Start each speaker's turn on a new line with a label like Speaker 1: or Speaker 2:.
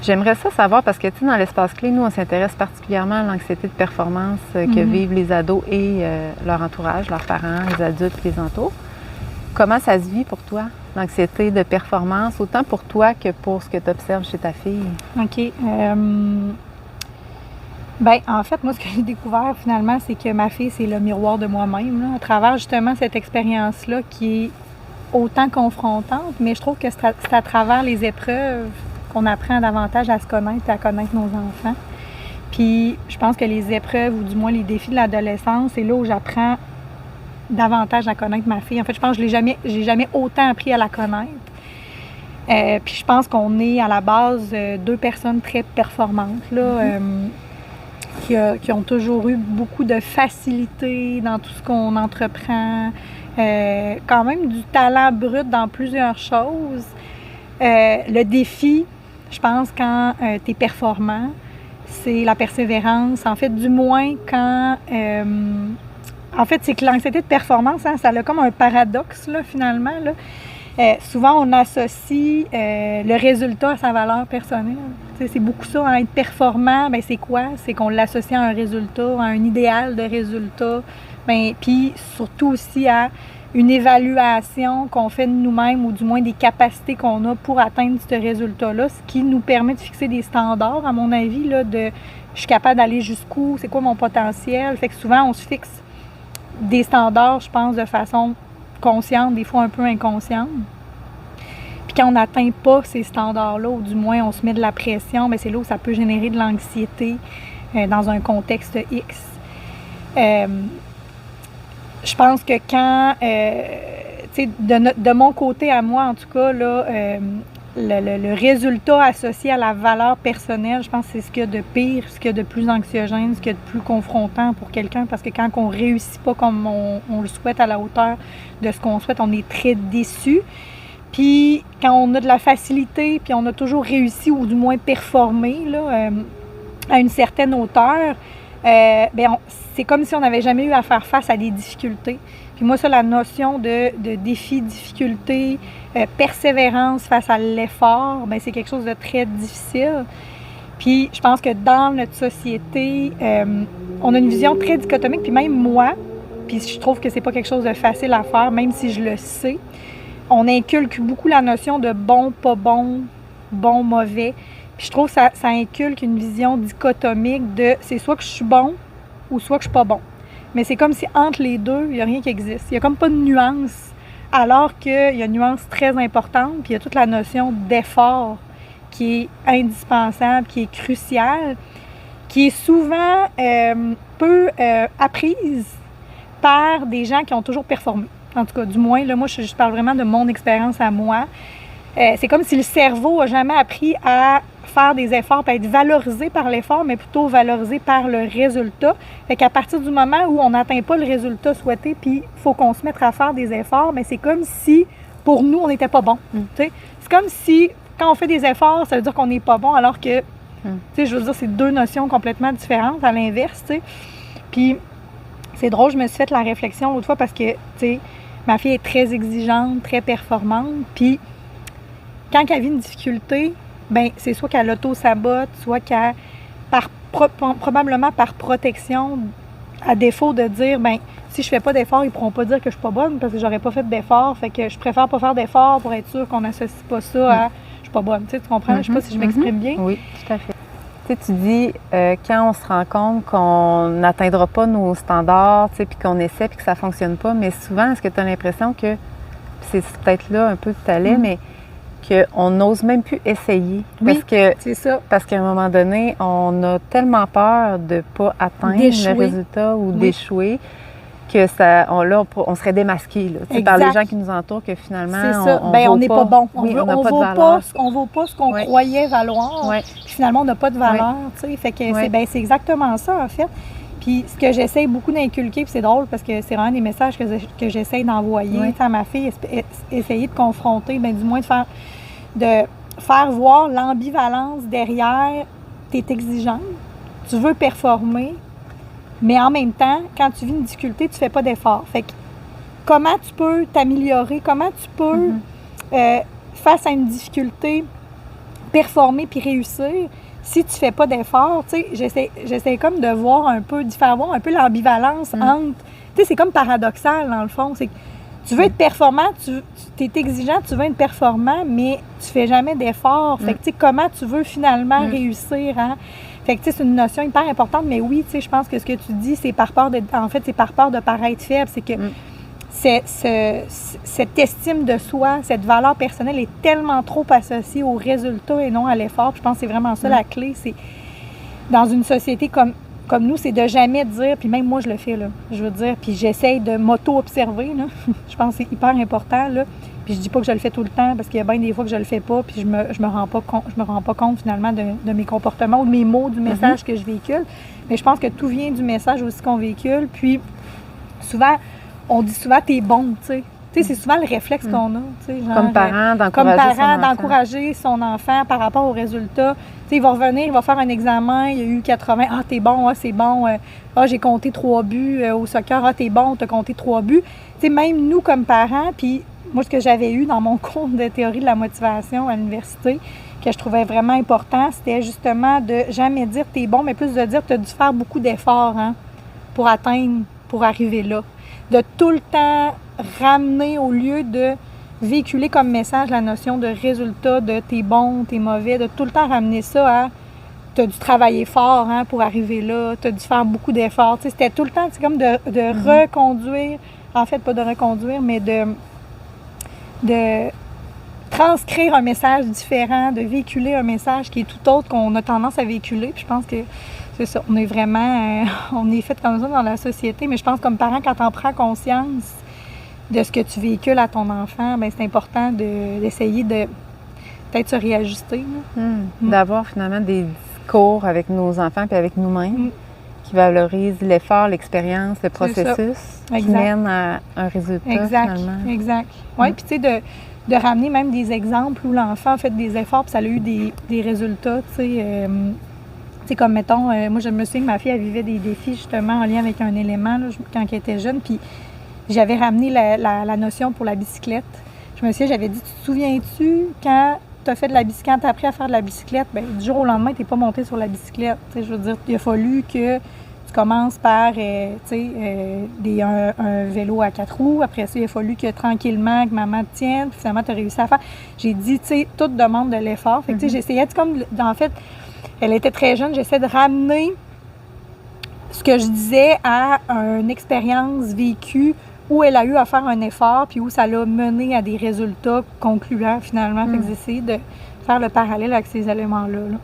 Speaker 1: J'aimerais ça savoir, parce que, tu sais, dans l'espace clé, nous, on s'intéresse particulièrement à l'anxiété de performance que vivent les ados et leur entourage, leurs parents, les adultes qui les entourent. Comment ça se vit pour toi, l'anxiété de performance, autant pour toi que pour ce que tu observes chez ta fille?
Speaker 2: OK. Bien, en fait, moi, ce que j'ai découvert, finalement, c'est que ma fille, c'est le miroir de moi-même, là, à travers, justement, cette expérience-là qui est autant confrontante, mais je trouve que c'est à travers les épreuves qu'on apprend davantage à se connaître et à connaître nos enfants. Puis, je pense que les épreuves, ou du moins les défis de l'adolescence, c'est là où j'apprends davantage à connaître ma fille. En fait, je pense que j'ai jamais autant appris à la connaître. Puis, je pense qu'on est à la base deux personnes très performantes, là, qui ont toujours eu beaucoup de facilité dans tout ce qu'on entreprend. Quand même du talent brut dans plusieurs choses. Le défi, je pense, quand tu es performant, c'est la persévérance. En fait, du moins, quand... en fait, c'est que l'anxiété de performance, hein, ça a comme un paradoxe, là, finalement. Là. Souvent, on associe le résultat à sa valeur personnelle. C'est beaucoup ça, hein, être performant, bien, c'est quoi? C'est qu'on l'associe à un résultat, à un idéal de résultat. Bien, puis surtout aussi à une évaluation qu'on fait de nous-mêmes, ou du moins des capacités qu'on a pour atteindre ce résultat-là, ce qui nous permet de fixer des standards, à mon avis, là, de je suis capable d'aller jusqu'où, c'est quoi mon potentiel. Fait que souvent, on se fixe des standards, je pense, de façon consciente, des fois un peu inconsciente. Puis quand on n'atteint pas ces standards-là, ou du moins on se met de la pression, bien, c'est là où ça peut générer de l'anxiété dans un contexte X. Je pense que quand, tu sais, de mon côté à moi, en tout cas, là, le résultat associé à la valeur personnelle, je pense que c'est ce qu'il y a de pire, ce qu'il y a de plus anxiogène, ce qu'il y a de plus confrontant pour quelqu'un, parce que quand on ne réussit pas comme on le souhaite, à la hauteur de ce qu'on souhaite, on est très déçu. Puis quand on a de la facilité, puis on a toujours réussi, ou du moins performé, là, à une certaine hauteur, bien, c'est comme si on n'avait jamais eu à faire face à des difficultés. Puis moi, ça, la notion de défi, difficulté, persévérance face à l'effort, bien, c'est quelque chose de très difficile. Puis je pense que dans notre société, on a une vision très dichotomique, puis même moi, puis je trouve que c'est pas quelque chose de facile à faire, même si je le sais, on inculque beaucoup la notion de bon, pas bon, bon, mauvais. Puis je trouve que ça inculque une vision dichotomique de c'est soit que je suis bon ou soit que je suis pas bon. Mais c'est comme si entre les deux, il n'y a rien qui existe. Il n'y a comme pas de nuance. Alors qu'il y a une nuance très importante, puis il y a toute la notion d'effort qui est indispensable, qui est cruciale, qui est souvent peu apprise par des gens qui ont toujours performé. En tout cas, du moins, là, moi, je parle vraiment de mon expérience à moi. C'est comme si le cerveau n'a jamais appris à faire des efforts, à être valorisé par l'effort, mais plutôt valorisé par le résultat. Fait qu'à partir du moment où on n'atteint pas le résultat souhaité, puis il faut qu'on se mette à faire des efforts, mais c'est comme si, pour nous, on n'était pas bon. C'est comme si, quand on fait des efforts, ça veut dire qu'on n'est pas bon, alors que, je veux dire, c'est deux notions complètement différentes, à l'inverse, tu sais. Puis, c'est drôle, je me suis fait la réflexion l'autre fois parce que, tu sais, ma fille est très exigeante, très performante, puis quand elle vit une difficulté, bien, c'est soit qu'elle auto-sabote, soit qu'elle, probablement par protection, à défaut de dire, bien, si je fais pas d'effort, ils pourront pas dire que je suis pas bonne parce que j'aurais pas fait d'effort, fait que je préfère pas faire d'effort pour être sûre qu'on n'associe pas ça à je suis pas bonne. Tu sais, tu comprends? Je sais pas si je m'exprime bien.
Speaker 1: Oui, tout à fait. Tu sais, tu dis, quand on se rend compte qu'on n'atteindra pas nos standards, tu sais, puis qu'on essaie, puis que ça fonctionne pas, mais souvent, est-ce que tu as l'impression que, c'est peut-être là un peu que tu allais, mais qu'on n'ose même plus essayer?
Speaker 2: Oui, c'est ça.
Speaker 1: Parce qu'à un moment donné, on a tellement peur de ne pas atteindre le résultat ou d'échouer que on serait démasqué là, par les gens qui nous entourent, que finalement,
Speaker 2: c'est ça. On n'est pas bon. On ne vaut pas ce qu'on croyait valoir. Puis finalement, on n'a pas de valeur. Fait que c'est exactement ça, en fait. Puis ce que j'essaie beaucoup d'inculquer, puis c'est drôle parce que c'est vraiment des messages que j'essaie d'envoyer à ma fille, essayer de confronter, du moins de faire voir l'ambivalence derrière t'es exigeante, tu veux performer, mais en même temps, quand tu vis une difficulté, tu fais pas d'effort. Fait que comment tu peux t'améliorer, comment tu peux, face à une difficulté, performer puis réussir, si tu fais pas d'efforts, tu sais, j'essaie comme de voir un peu, d'y faire voir un peu l'ambivalence entre... Tu sais, c'est comme paradoxal, dans le fond. C'est que tu veux être performant, tu es exigeant, tu veux être performant, mais tu fais jamais d'efforts. Fait que, tu sais, comment tu veux finalement réussir, hein? Fait que, tu sais, c'est une notion hyper importante, mais oui, tu sais, je pense que ce que tu dis, c'est par peur c'est par peur de paraître faible. C'est que cette estime de soi, cette valeur personnelle est tellement trop associée au résultat et non à l'effort. Puis je pense que c'est vraiment ça la clé. C'est dans une société comme nous, c'est de jamais dire, puis même moi je le fais, là, je veux dire, puis j'essaye de m'auto-observer, là. Je pense que c'est hyper important, là. Puis je dis pas que je le fais tout le temps, parce qu'il y a bien des fois que je le fais pas, puis je me rends pas compte finalement de mes comportements ou de mes mots, du message que je véhicule. Mais je pense que tout vient du message aussi qu'on véhicule. Puis souvent, on dit souvent t'es bon, tu sais. Tu sais, c'est souvent le réflexe qu'on a, tu sais, genre,
Speaker 1: comme parent,
Speaker 2: d'encourager son enfant par rapport aux résultats. Tu sais, il va revenir, il va faire un examen, il y a eu 80, ah, t'es bon, ah, c'est bon, ah, j'ai compté 3 buts au soccer, ah, t'es bon, t'as compté 3 buts. Tu sais, même nous, comme parents, puis moi, ce que j'avais eu dans mon cours de théorie de la motivation à l'université, que je trouvais vraiment important, c'était justement de jamais dire t'es bon, mais plus de dire t'as dû faire beaucoup d'efforts, hein, pour arriver là. De tout le temps ramener, au lieu de véhiculer comme message la notion de résultat, de t'es bon, t'es mauvais, de tout le temps ramener ça à t'as dû travailler fort, hein, pour arriver là, t'as dû faire beaucoup d'efforts. Tu sais, c'était tout le temps, c'est comme de reconduire, en fait, pas de reconduire, mais de transcrire un message différent, de véhiculer un message qui est tout autre qu'on a tendance à véhiculer. Puis je pense que c'est ça, on est vraiment, on est fait comme ça dans la société, mais je pense comme parent, quand on prend conscience de ce que tu véhicules à ton enfant, bien, c'est important d'essayer de peut-être se réajuster.
Speaker 1: D'avoir finalement des discours avec nos enfants puis avec nous-mêmes qui valorisent l'effort, l'expérience, le processus qui mène à un résultat finalement. Exact.
Speaker 2: Oui, puis tu sais, de ramener même des exemples où l'enfant a fait des efforts puis ça a eu des résultats, tu sais. Tu sais, comme mettons, moi je me souviens que ma fille, elle vivait des défis justement en lien avec un élément là, quand elle était jeune, puis j'avais ramené la notion pour la bicyclette. Je me souviens, j'avais dit, tu te souviens-tu quand tu as fait de la bicyclette, quand tu as appris à faire de la bicyclette, bien, du jour au lendemain, tu n'es pas monté sur la bicyclette. Tu sais, je veux dire, il a fallu que tu commences par un vélo à 4 roues. Après ça, il a fallu que tranquillement, que maman te tienne, puis finalement, tu as réussi à faire. J'ai dit, tu sais, tout demande de l'effort. Fait que, tu sais, j'essayais, comme, en fait, elle était très jeune, j'essaie de ramener ce que je disais à une expérience vécue où elle a eu à faire un effort, puis où ça l'a mené à des résultats concluants, finalement. Fait que j'ai essayé de faire le parallèle avec ces éléments-là.